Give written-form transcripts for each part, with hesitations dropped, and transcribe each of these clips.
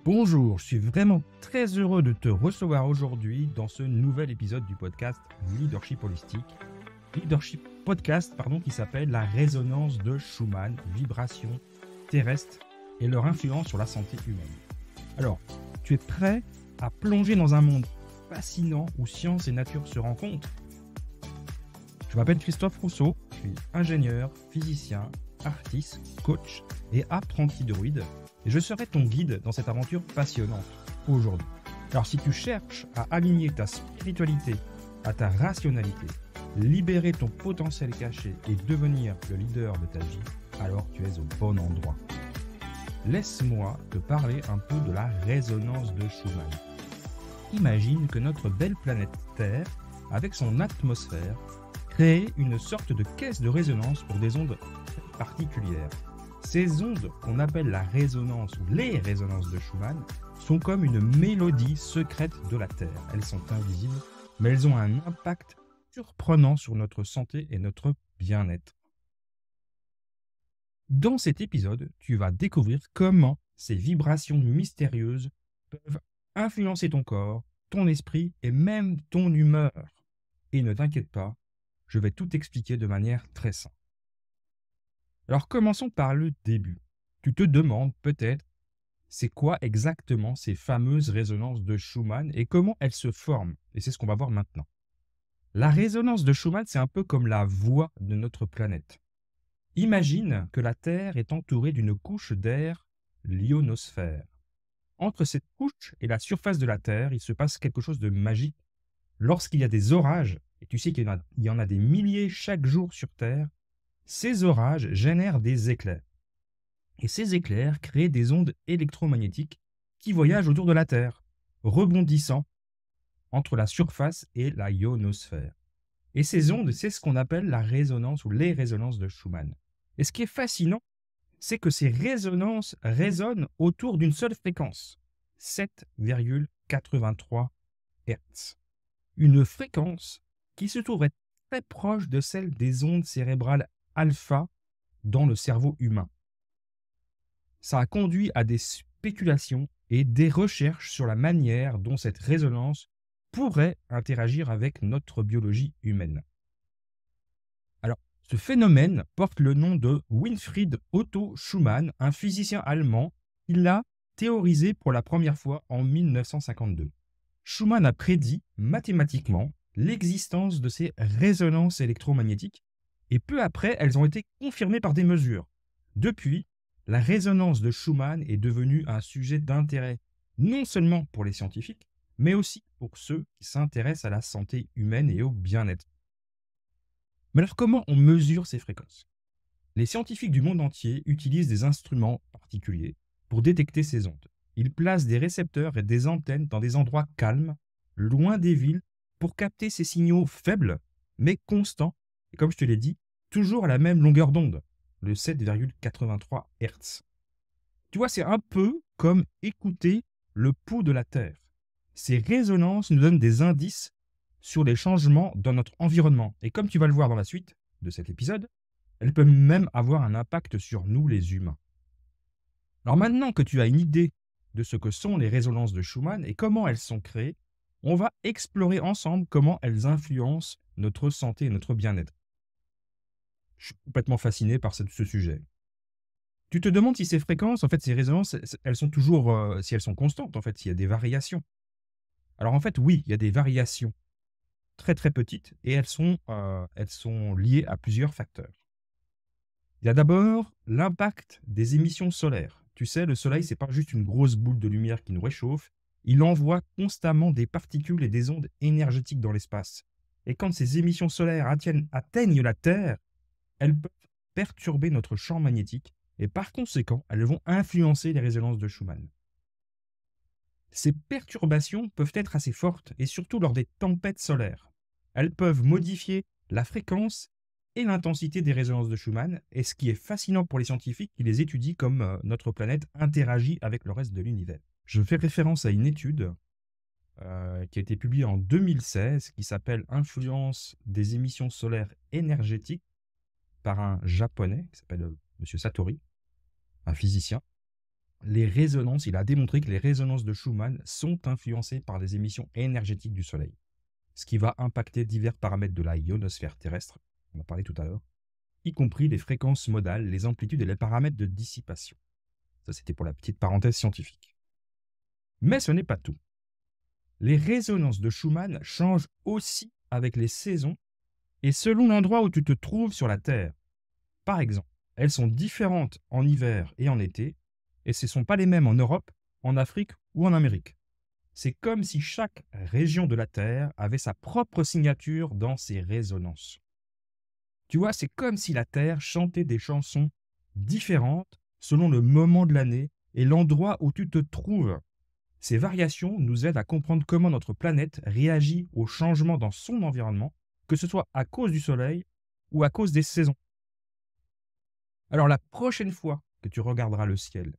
Bonjour, je suis vraiment très heureux de te recevoir aujourd'hui dans ce nouvel épisode du podcast Leadership Holistique. Qui s'appelle La résonance de Schumann, vibrations terrestres et leur influence sur la santé humaine. Alors, tu es prêt à plonger dans un monde fascinant où science et nature se rencontrent? Je m'appelle Christophe Rousseau, je suis ingénieur, physicien, artiste, coach et apprenti druide. Et je serai ton guide dans cette aventure passionnante aujourd'hui. Alors si tu cherches à aligner ta spiritualité à ta rationalité, libérer ton potentiel caché et devenir le leader de ta vie, alors tu es au bon endroit. Laisse-moi te parler un peu de la résonance de Schumann. Imagine que notre belle planète Terre, avec son atmosphère, crée une sorte de caisse de résonance pour des ondes particulières. Ces ondes, qu'on appelle la résonance ou les résonances de Schumann, sont comme une mélodie secrète de la Terre. Elles sont invisibles, mais elles ont un impact surprenant sur notre santé et notre bien-être. Dans cet épisode, tu vas découvrir comment ces vibrations mystérieuses peuvent influencer ton corps, ton esprit et même ton humeur. Et ne t'inquiète pas, je vais tout expliquer de manière très simple. Alors commençons par le début. Tu te demandes peut-être, c'est quoi exactement ces fameuses résonances de Schumann et comment elles se forment? Et c'est ce qu'on va voir maintenant. La résonance de Schumann, c'est un peu comme la voix de notre planète. Imagine que la Terre est entourée d'une couche d'air, l'ionosphère. Entre cette couche et la surface de la Terre, il se passe quelque chose de magique. Lorsqu'il y a des orages, et tu sais qu'il y en a des milliers chaque jour sur Terre, ces orages génèrent des éclairs. Et ces éclairs créent des ondes électromagnétiques qui voyagent autour de la Terre, rebondissant entre la surface et la ionosphère. Et ces ondes, c'est ce qu'on appelle la résonance ou les résonances de Schumann. Et ce qui est fascinant, c'est que ces résonances résonnent autour d'une seule fréquence, 7,83 Hz. Une fréquence qui se trouve être très proche de celle des ondes cérébrales alpha dans le cerveau humain. Ça a conduit à des spéculations et des recherches sur la manière dont cette résonance pourrait interagir avec notre biologie humaine. Alors, ce phénomène porte le nom de Winfried Otto Schumann, un physicien allemand qui l'a théorisé pour la première fois en 1952. Schumann a prédit mathématiquement l'existence de ces résonances électromagnétiques et peu après, elles ont été confirmées par des mesures. Depuis, la résonance de Schumann est devenue un sujet d'intérêt non seulement pour les scientifiques, mais aussi pour ceux qui s'intéressent à la santé humaine et au bien-être. Mais alors comment on mesure ces fréquences? Les scientifiques du monde entier utilisent des instruments particuliers pour détecter ces ondes. Ils placent des récepteurs et des antennes dans des endroits calmes, loin des villes, pour capter ces signaux faibles, mais constants, et comme je te l'ai dit, toujours à la même longueur d'onde, le 7,83 Hz. Tu vois, c'est un peu comme écouter le pouls de la Terre. Ces résonances nous donnent des indices sur les changements dans notre environnement. Et comme tu vas le voir dans la suite de cet épisode, elles peuvent même avoir un impact sur nous les humains. Alors maintenant que tu as une idée de ce que sont les résonances de Schumann et comment elles sont créées, on va explorer ensemble comment elles influencent notre santé et notre bien-être. Je suis complètement fasciné par ce sujet. Tu te demandes si ces fréquences, en fait, ces résonances, elles sont toujours, si elles sont constantes, en fait, s'il y a des variations. Alors en fait, oui, il y a des variations très très petites et elles sont liées à plusieurs facteurs. Il y a d'abord l'impact des émissions solaires. Tu sais, le soleil, c'est pas juste une grosse boule de lumière qui nous réchauffe, il envoie constamment des particules et des ondes énergétiques dans l'espace. Et quand ces émissions solaires atteignent la Terre, elles peuvent perturber notre champ magnétique et par conséquent, elles vont influencer les résonances de Schumann. Ces perturbations peuvent être assez fortes et surtout lors des tempêtes solaires. Elles peuvent modifier la fréquence et l'intensité des résonances de Schumann, et ce qui est fascinant pour les scientifiques qui les étudient comme notre planète interagit avec le reste de l'univers. Je fais référence à une étude qui a été publiée en 2016 qui s'appelle « Influence des émissions solaires énergétiques » par un japonais qui s'appelle M. Satori, un physicien. il a démontré que les résonances de Schumann sont influencées par les émissions énergétiques du Soleil, ce qui va impacter divers paramètres de la ionosphère terrestre, on en a parlé tout à l'heure, y compris les fréquences modales, les amplitudes et les paramètres de dissipation. Ça, c'était pour la petite parenthèse scientifique. Mais ce n'est pas tout. Les résonances de Schumann changent aussi avec les saisons et selon l'endroit où tu te trouves sur la Terre. Par exemple, elles sont différentes en hiver et en été, et ce ne sont pas les mêmes en Europe, en Afrique ou en Amérique. C'est comme si chaque région de la Terre avait sa propre signature dans ses résonances. Tu vois, c'est comme si la Terre chantait des chansons différentes selon le moment de l'année et l'endroit où tu te trouves. Ces variations nous aident à comprendre comment notre planète réagit aux changements dans son environnement, que ce soit à cause du Soleil ou à cause des saisons. Alors la prochaine fois que tu regarderas le ciel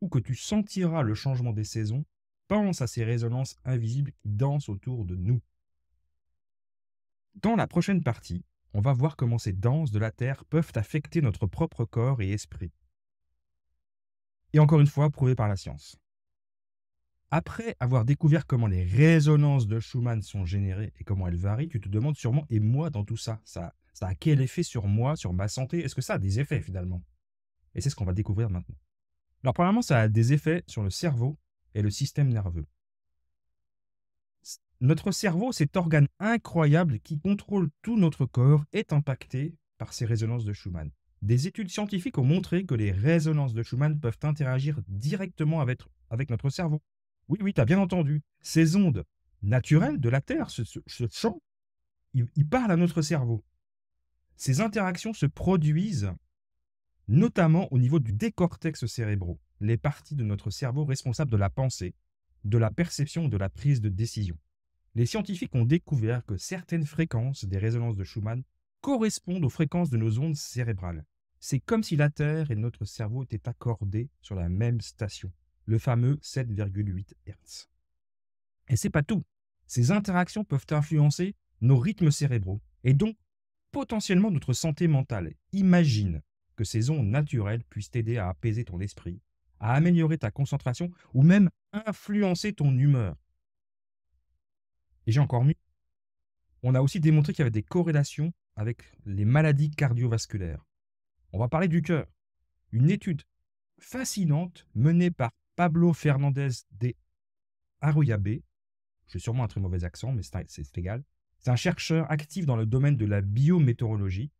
ou que tu sentiras le changement des saisons, pense à ces résonances invisibles qui dansent autour de nous. Dans la prochaine partie, on va voir comment ces danses de la Terre peuvent affecter notre propre corps et esprit. Et encore une fois, prouvé par la science. Après avoir découvert comment les résonances de Schumann sont générées et comment elles varient, tu te demandes sûrement, et moi dans tout ça, ça a quel effet sur moi, sur ma santé? Est-ce que ça a des effets finalement? Et c'est ce qu'on va découvrir maintenant. Alors premièrement, ça a des effets sur le cerveau et le système nerveux. Notre cerveau, cet organe incroyable qui contrôle tout notre corps, est impacté par ces résonances de Schumann. Des études scientifiques ont montré que les résonances de Schumann peuvent interagir directement avec notre cerveau. Oui, oui, tu as bien entendu. Ces ondes naturelles de la Terre, ce champ, il parle à notre cerveau. Ces interactions se produisent notamment au niveau du décortex cérébraux, les parties de notre cerveau responsables de la pensée, de la perception et de la prise de décision. Les scientifiques ont découvert que certaines fréquences des résonances de Schumann correspondent aux fréquences de nos ondes cérébrales. C'est comme si la Terre et notre cerveau étaient accordés sur la même station, le fameux 7,8 Hz. Et c'est pas tout. Ces interactions peuvent influencer nos rythmes cérébraux et donc potentiellement notre santé mentale. Imagine que ces ondes naturelles puissent t'aider à apaiser ton esprit, à améliorer ta concentration ou même influencer ton humeur. Et j'ai encore mieux. On a aussi démontré qu'il y avait des corrélations avec les maladies cardiovasculaires. On va parler du cœur. Une étude fascinante menée par Pablo Fernández de Arroyabe, j'ai sûrement un très mauvais accent, mais c'est égal. C'est un chercheur actif dans le domaine de la biométéorologie.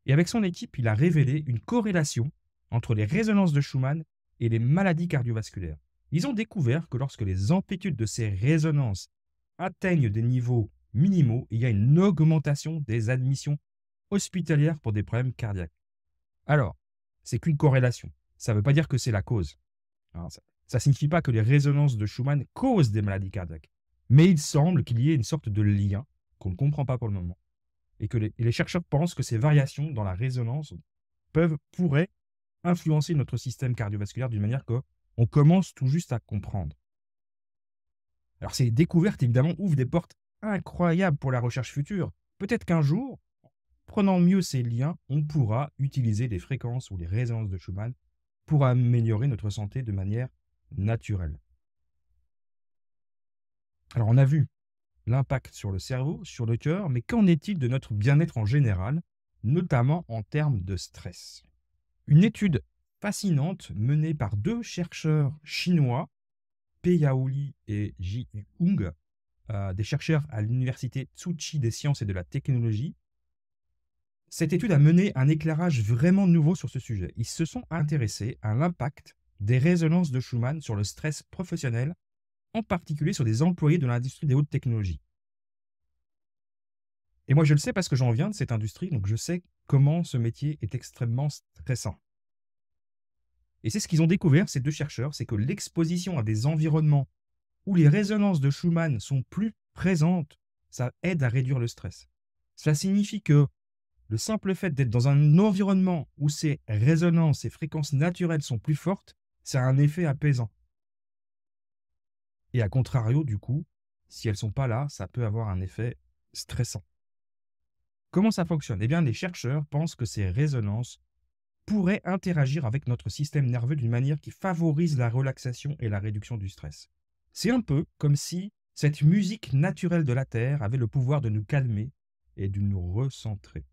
Et avec son équipe, il a révélé une corrélation entre les résonances de Schumann et les maladies cardiovasculaires. Ils ont découvert que lorsque les amplitudes de ces résonances atteignent des niveaux minimaux, il y a une augmentation des admissions hospitalières pour des problèmes cardiaques. Alors, c'est qu'une corrélation. Ça ne veut pas dire que c'est la cause. Alors, ça ne signifie pas que les résonances de Schumann causent des maladies cardiaques. Mais il semble qu'il y ait une sorte de lien qu'on ne comprend pas pour le moment. Et que les chercheurs pensent que ces variations dans la résonance pourraient influencer notre système cardiovasculaire d'une manière qu'on commence tout juste à comprendre. Alors ces découvertes, évidemment, ouvrent des portes incroyables pour la recherche future. Peut-être qu'un jour, prenant mieux ces liens, on pourra utiliser les fréquences ou les résonances de Schumann pour améliorer notre santé de manière naturelle. Alors on a vu l'impact sur le cerveau, sur le cœur, mais qu'en est-il de notre bien-être en général, notamment en termes de stress? Une étude fascinante menée par deux chercheurs chinois, Pei-Yao Li et Ji-Yu Hung, des chercheurs à l'université Tsuchi des sciences et de la technologie. Cette étude a mené un éclairage vraiment nouveau sur ce sujet. Ils se sont intéressés à l'impact des résonances de Schumann sur le stress professionnel, en particulier sur des employés de l'industrie des hautes technologies. Et moi, je le sais parce que j'en viens de cette industrie, donc je sais comment ce métier est extrêmement stressant. Et c'est ce qu'ils ont découvert, ces deux chercheurs, c'est que l'exposition à des environnements où les résonances de Schumann sont plus présentes, ça aide à réduire le stress. Cela signifie que le simple fait d'être dans un environnement où ces résonances, ces fréquences naturelles sont plus fortes, ça a un effet apaisant. Et à contrario, du coup, si elles ne sont pas là, ça peut avoir un effet stressant. Comment ça fonctionne? Eh bien, les chercheurs pensent que ces résonances pourrait interagir avec notre système nerveux d'une manière qui favorise la relaxation et la réduction du stress. C'est un peu comme si cette musique naturelle de la Terre avait le pouvoir de nous calmer et de nous recentrer.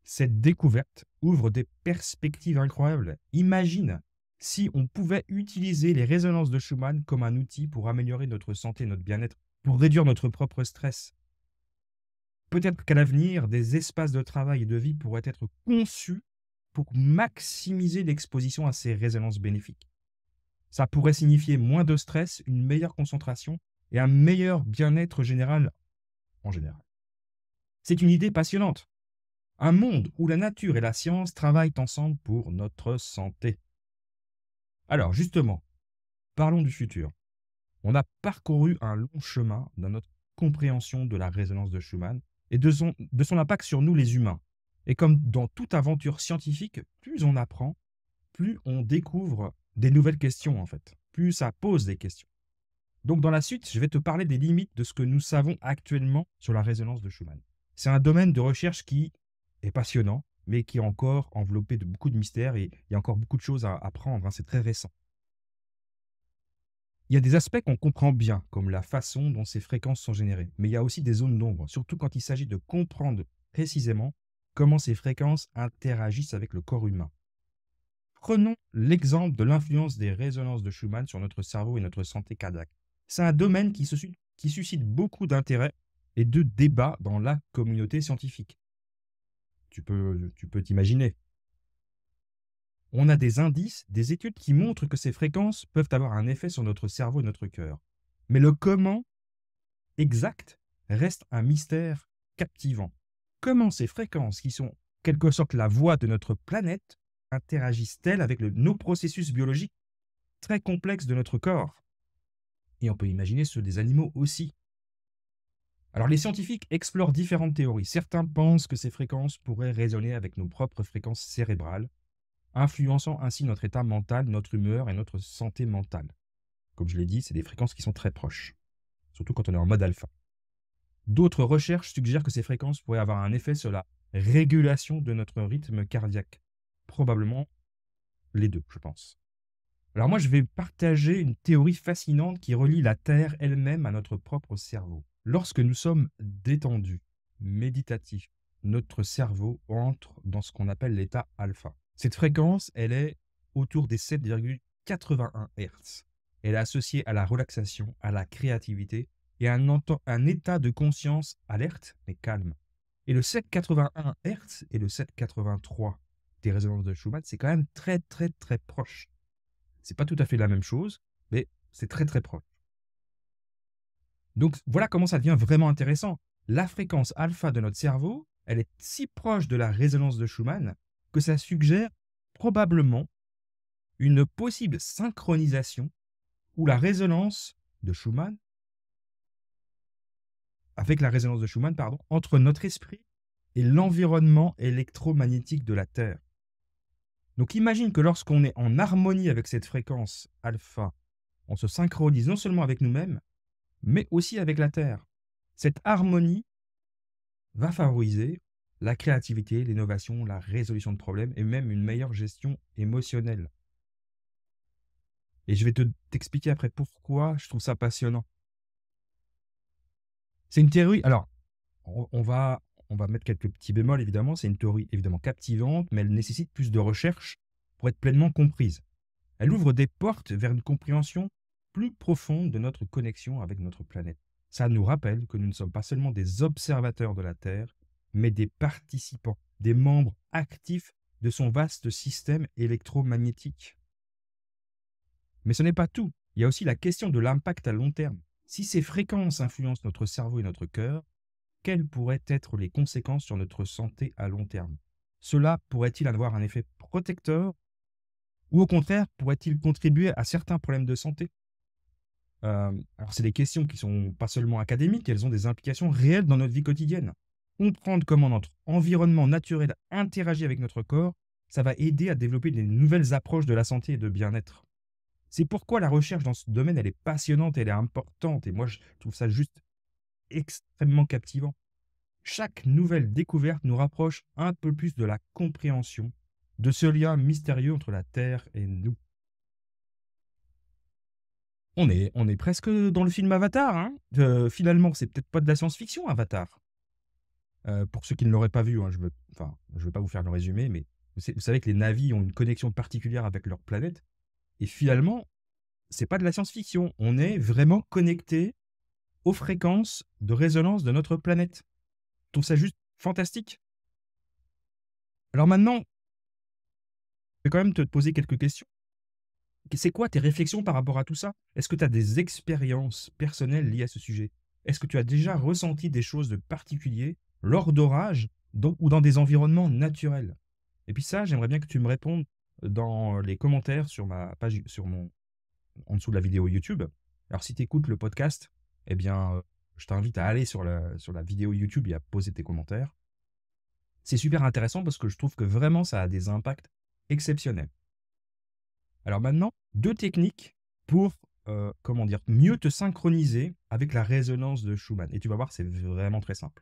Cette découverte ouvre des perspectives incroyables. Imagine si on pouvait utiliser les résonances de Schumann comme un outil pour améliorer notre santé, notre bien-être, pour réduire notre propre stress. Peut-être qu'à l'avenir, des espaces de travail et de vie pourraient être conçus pour maximiser l'exposition à ces résonances bénéfiques. Ça pourrait signifier moins de stress, une meilleure concentration et un meilleur bien-être général en général. C'est une idée passionnante. Un monde où la nature et la science travaillent ensemble pour notre santé. Alors justement, parlons du futur. On a parcouru un long chemin dans notre compréhension de la résonance de Schumann et de son impact sur nous les humains. Et comme dans toute aventure scientifique, plus on apprend, plus on découvre des nouvelles questions en fait, plus ça pose des questions. Donc dans la suite, je vais te parler des limites de ce que nous savons actuellement sur la résonance de Schumann. C'est un domaine de recherche qui est passionnant, mais qui est encore enveloppé de beaucoup de mystères et il y a encore beaucoup de choses à apprendre, hein, c'est très récent. Il y a des aspects qu'on comprend bien, comme la façon dont ces fréquences sont générées, mais il y a aussi des zones d'ombre, surtout quand il s'agit de comprendre précisément comment ces fréquences interagissent avec le corps humain. Prenons l'exemple de l'influence des résonances de Schumann sur notre cerveau et notre santé cardiaque. C'est un domaine qui suscite beaucoup d'intérêt et de débats dans la communauté scientifique. Tu peux t'imaginer. On a des indices, des études qui montrent que ces fréquences peuvent avoir un effet sur notre cerveau et notre cœur. Mais le comment exact reste un mystère captivant. Comment ces fréquences, qui sont en quelque sorte la voix de notre planète, interagissent-elles avec nos processus biologiques très complexes de notre corps? Et on peut imaginer ceux des animaux aussi. Alors les scientifiques explorent différentes théories. Certains pensent que ces fréquences pourraient résonner avec nos propres fréquences cérébrales, influençant ainsi notre état mental, notre humeur et notre santé mentale. Comme je l'ai dit, c'est des fréquences qui sont très proches, surtout quand on est en mode alpha. D'autres recherches suggèrent que ces fréquences pourraient avoir un effet sur la régulation de notre rythme cardiaque. Probablement les deux, je pense. Alors moi, je vais partager une théorie fascinante qui relie la Terre elle-même à notre propre cerveau. Lorsque nous sommes détendus, méditatifs, notre cerveau entre dans ce qu'on appelle l'état alpha. Cette fréquence, elle est autour des 7,81 Hz. Elle est associée à la relaxation, à la créativité et à un état de conscience alerte mais calme. Et le 7,81 Hz et le 7,83 des résonances de Schumann, c'est quand même très très très proche. C'est pas tout à fait la même chose, mais c'est très très proche. Donc voilà comment ça devient vraiment intéressant. La fréquence alpha de notre cerveau, elle est si proche de la résonance de Schumann que ça suggère probablement une possible synchronisation ou la résonance de Schumann avec la résonance de Schumann, entre notre esprit et l'environnement électromagnétique de la Terre. Donc imagine que lorsqu'on est en harmonie avec cette fréquence alpha, on se synchronise non seulement avec nous-mêmes, mais aussi avec la Terre. Cette harmonie va favoriser la créativité, l'innovation, la résolution de problèmes et même une meilleure gestion émotionnelle. Et je vais t'expliquer après pourquoi je trouve ça passionnant. C'est une théorie, alors on va mettre quelques petits bémols évidemment, c'est une théorie évidemment captivante, mais elle nécessite plus de recherche pour être pleinement comprise. Elle ouvre des portes vers une compréhension plus profonde de notre connexion avec notre planète. Ça nous rappelle que nous ne sommes pas seulement des observateurs de la Terre, mais des participants, des membres actifs de son vaste système électromagnétique. Mais ce n'est pas tout. Il y a aussi la question de l'impact à long terme. Si ces fréquences influencent notre cerveau et notre cœur, quelles pourraient être les conséquences sur notre santé à long terme? Cela pourrait-il avoir un effet protecteur ou au contraire pourrait-il contribuer à certains problèmes de santé? Alors c'est des questions qui ne sont pas seulement académiques, elles ont des implications réelles dans notre vie quotidienne. Comprendre comment notre environnement naturel interagit avec notre corps, ça va aider à développer de nouvelles approches de la santé et de bien-être. C'est pourquoi la recherche dans ce domaine, elle est passionnante, elle est importante, et moi je trouve ça juste extrêmement captivant. Chaque nouvelle découverte nous rapproche un peu plus de la compréhension de ce lien mystérieux entre la Terre et nous. On est presque dans le film Avatar, hein. Finalement, c'est peut-être pas de la science-fiction, Avatar. Pour ceux qui ne l'auraient pas vu, hein, je vais pas vous faire le résumé, mais vous savez que les Na'vi ont une connexion particulière avec leur planète. Et finalement, c'est pas de la science-fiction. On est vraiment connecté aux fréquences de résonance de notre planète. Je trouve ça juste fantastique. Alors maintenant, je vais quand même te poser quelques questions. C'est quoi tes réflexions par rapport à tout ça? Est-ce que tu as des expériences personnelles liées à ce sujet? Est-ce que tu as déjà ressenti des choses de particulier lors d'orages ou dans des environnements naturels? Et puis ça, j'aimerais bien que tu me répondes dans les commentaires sur ma page, en dessous de la vidéo YouTube. Alors si tu écoutes le podcast, eh bien, je t'invite à aller sur la vidéo YouTube et à poser tes commentaires. C'est super intéressant parce que je trouve que vraiment ça a des impacts exceptionnels. Alors maintenant, 2 techniques pour, comment dire? Mieux te synchroniser avec la résonance de Schumann et tu vas voir, c'est vraiment très simple.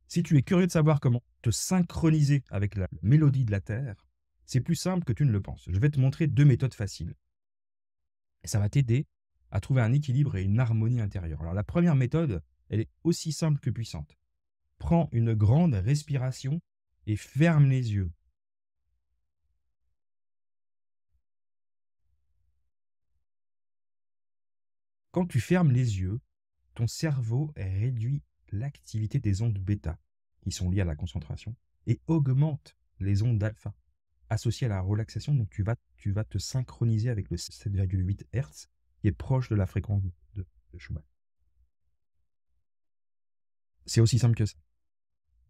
Si tu es curieux de savoir comment te synchroniser avec la mélodie de la Terre, c'est plus simple que tu ne le penses. Je vais te montrer 2 méthodes faciles et ça va t'aider à trouver un équilibre et une harmonie intérieure. Alors la première méthode, elle est aussi simple que puissante. Prends une grande respiration et ferme les yeux. Quand tu fermes les yeux, ton cerveau réduit l'activité des ondes bêta, qui sont liées à la concentration, et augmente les ondes alpha, associées à la relaxation. Donc tu vas te synchroniser avec le 7,8 Hz, qui est proche de la fréquence de Schumann. C'est aussi simple que ça.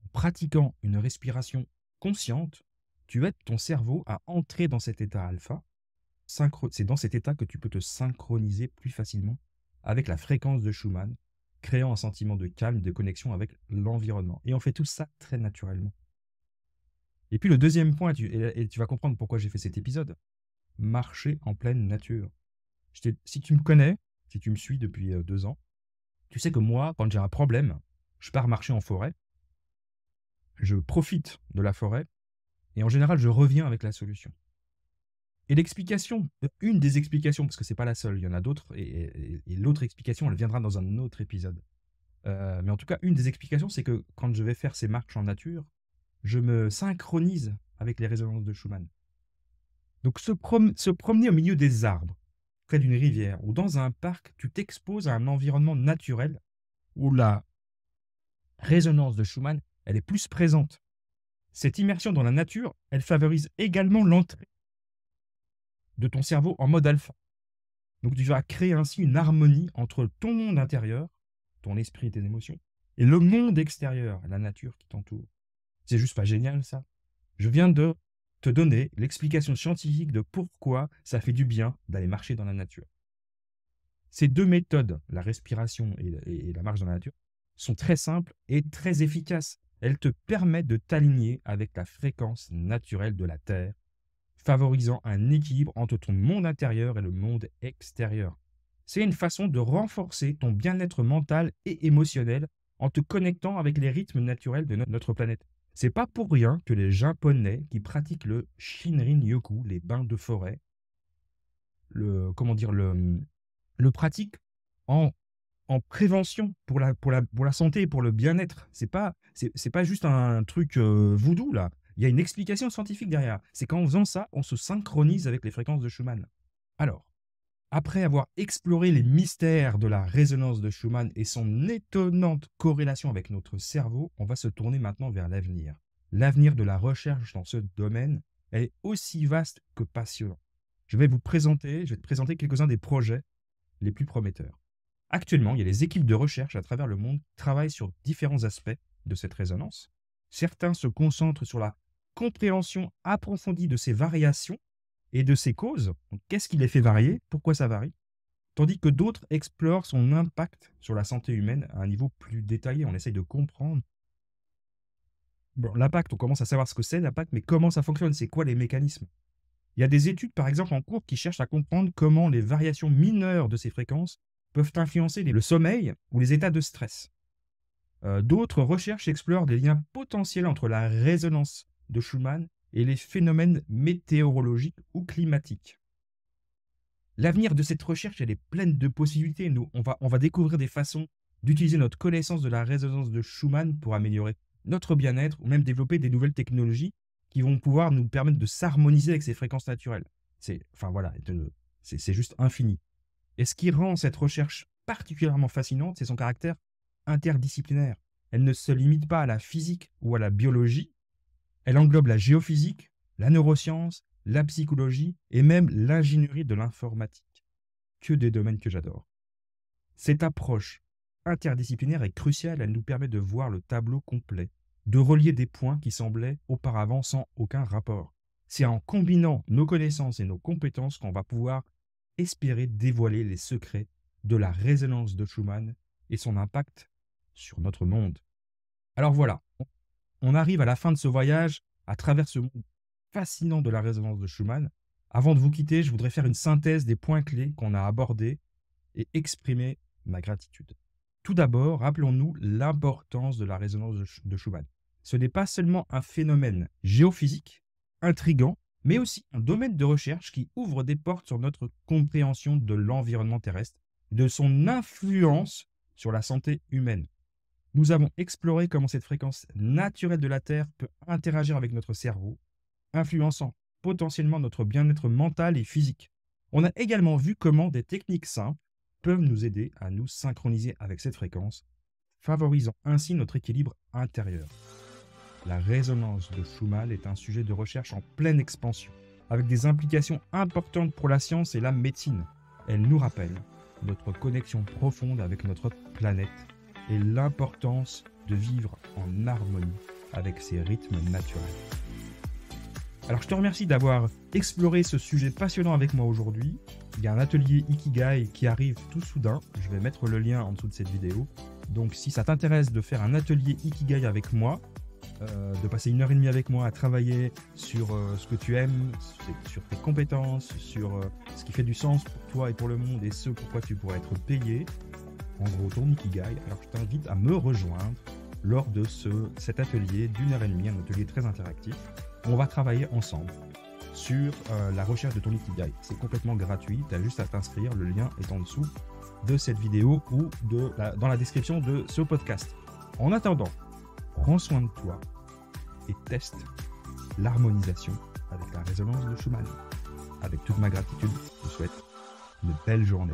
En pratiquant une respiration consciente, tu aides ton cerveau à entrer dans cet état alpha. C'est dans cet état que tu peux te synchroniser plus facilement avec la fréquence de Schumann, créant un sentiment de calme, de connexion avec l'environnement. Et on fait tout ça très naturellement. Et puis le deuxième point, et tu vas comprendre pourquoi j'ai fait cet épisode, marcher en pleine nature. Si tu me connais, si tu me suis depuis 2 ans, tu sais que moi, quand j'ai un problème, je pars marcher en forêt, je profite de la forêt, et en général, je reviens avec la solution. Et l'explication, une des explications, parce que c'est pas la seule, il y en a d'autres, et l'autre explication, elle viendra dans un autre épisode. Mais en tout cas, une des explications, c'est que quand je vais faire ces marches en nature, je me synchronise avec les résonances de Schumann. Donc se promener au milieu des arbres, près d'une rivière ou dans un parc, tu t'exposes à un environnement naturel où la résonance de Schumann, elle est plus présente. Cette immersion dans la nature, elle favorise également l'entrée de ton cerveau en mode alpha. Donc tu vas créer ainsi une harmonie entre ton monde intérieur, ton esprit et tes émotions, et le monde extérieur, la nature qui t'entoure. C'est juste pas génial ça? Je viens de te donner l'explication scientifique de pourquoi ça fait du bien d'aller marcher dans la nature. Ces 2 méthodes, la respiration et la marche dans la nature, sont très simples et très efficaces. Elles te permettent de t'aligner avec la fréquence naturelle de la Terre, favorisant un équilibre entre ton monde intérieur et le monde extérieur. C'est une façon de renforcer ton bien-être mental et émotionnel en te connectant avec les rythmes naturels de notre planète. C'est pas pour rien que les Japonais qui pratiquent le Shinrin-yoku, les bains de forêt, le pratiquent en, en prévention pour la santé et pour le bien-être. C'est pas juste un truc voodoo là. Il y a une explication scientifique derrière. C'est qu'en faisant ça, on se synchronise avec les fréquences de Schumann. Alors, après avoir exploré les mystères de la résonance de Schumann et son étonnante corrélation avec notre cerveau, on va se tourner maintenant vers l'avenir. L'avenir de la recherche dans ce domaine, elle est aussi vaste que passionnant. Je vais te présenter quelques-uns des projets les plus prometteurs. Actuellement, il y a des équipes de recherche à travers le monde qui travaillent sur différents aspects de cette résonance. Certains se concentrent sur la compréhension approfondie de ces variations et de ses causes. Qu'est-ce qui les fait varier? Pourquoi ça varie? Tandis que d'autres explorent son impact sur la santé humaine à un niveau plus détaillé. On essaye de comprendre. Bon, l'impact, on commence à savoir ce que c'est l'impact, mais comment ça fonctionne? C'est quoi les mécanismes? Il y a des études, par exemple, en cours qui cherchent à comprendre comment les variations mineures de ces fréquences peuvent influencer le sommeil ou les états de stress. D'autres recherches explorent des liens potentiels entre la résonance de Schumann et les phénomènes météorologiques ou climatiques. L'avenir de cette recherche, elle est pleine de possibilités. On va découvrir des façons d'utiliser notre connaissance de la résonance de Schumann pour améliorer notre bien-être ou même développer des nouvelles technologies qui vont pouvoir nous permettre de s'harmoniser avec ces fréquences naturelles. C'est juste infini. Et ce qui rend cette recherche particulièrement fascinante, c'est son caractère interdisciplinaire. Elle ne se limite pas à la physique ou à la biologie, elle englobe la géophysique, la neuroscience, la psychologie et même l'ingénierie de l'informatique. Que des domaines que j'adore. Cette approche interdisciplinaire est cruciale, elle nous permet de voir le tableau complet, de relier des points qui semblaient auparavant sans aucun rapport. C'est en combinant nos connaissances et nos compétences qu'on va pouvoir espérer dévoiler les secrets de la résonance de Schumann et son impact sur notre monde. Alors voilà, on arrive à la fin de ce voyage à travers ce monde fascinant de la résonance de Schumann. Avant de vous quitter, je voudrais faire une synthèse des points clés qu'on a abordés et exprimer ma gratitude. Tout d'abord, rappelons-nous l'importance de la résonance de Schumann. Ce n'est pas seulement un phénomène géophysique, intrigant, mais aussi un domaine de recherche qui ouvre des portes sur notre compréhension de l'environnement terrestre et de son influence sur la santé humaine. Nous avons exploré comment cette fréquence naturelle de la Terre peut interagir avec notre cerveau, influençant potentiellement notre bien-être mental et physique. On a également vu comment des techniques simples peuvent nous aider à nous synchroniser avec cette fréquence, favorisant ainsi notre équilibre intérieur. La résonance de Schumann est un sujet de recherche en pleine expansion, avec des implications importantes pour la science et la médecine. Elle nous rappelle notre connexion profonde avec notre planète et l'importance de vivre en harmonie avec ces rythmes naturels. Alors je te remercie d'avoir exploré ce sujet passionnant avec moi aujourd'hui. Il y a un atelier Ikigai qui arrive tout soudain. Je vais mettre le lien en dessous de cette vidéo. Donc si ça t'intéresse de faire un atelier Ikigai avec moi, de passer 1h30 avec moi à travailler sur ce que tu aimes, sur tes compétences, sur ce qui fait du sens pour toi et pour le monde et ce pourquoi tu pourrais être payé, en gros ton Ikigai, alors je t'invite à me rejoindre lors de cet atelier d'1h30, un atelier très interactif. On va travailler ensemble sur la recherche de ton Ikigai. C'est complètement gratuit, tu as juste à t'inscrire, le lien est en dessous de cette vidéo ou dans la description de ce podcast. En attendant, prends soin de toi et teste l'harmonisation avec la résonance de Schumann. Avec toute ma gratitude, je te souhaite une belle journée.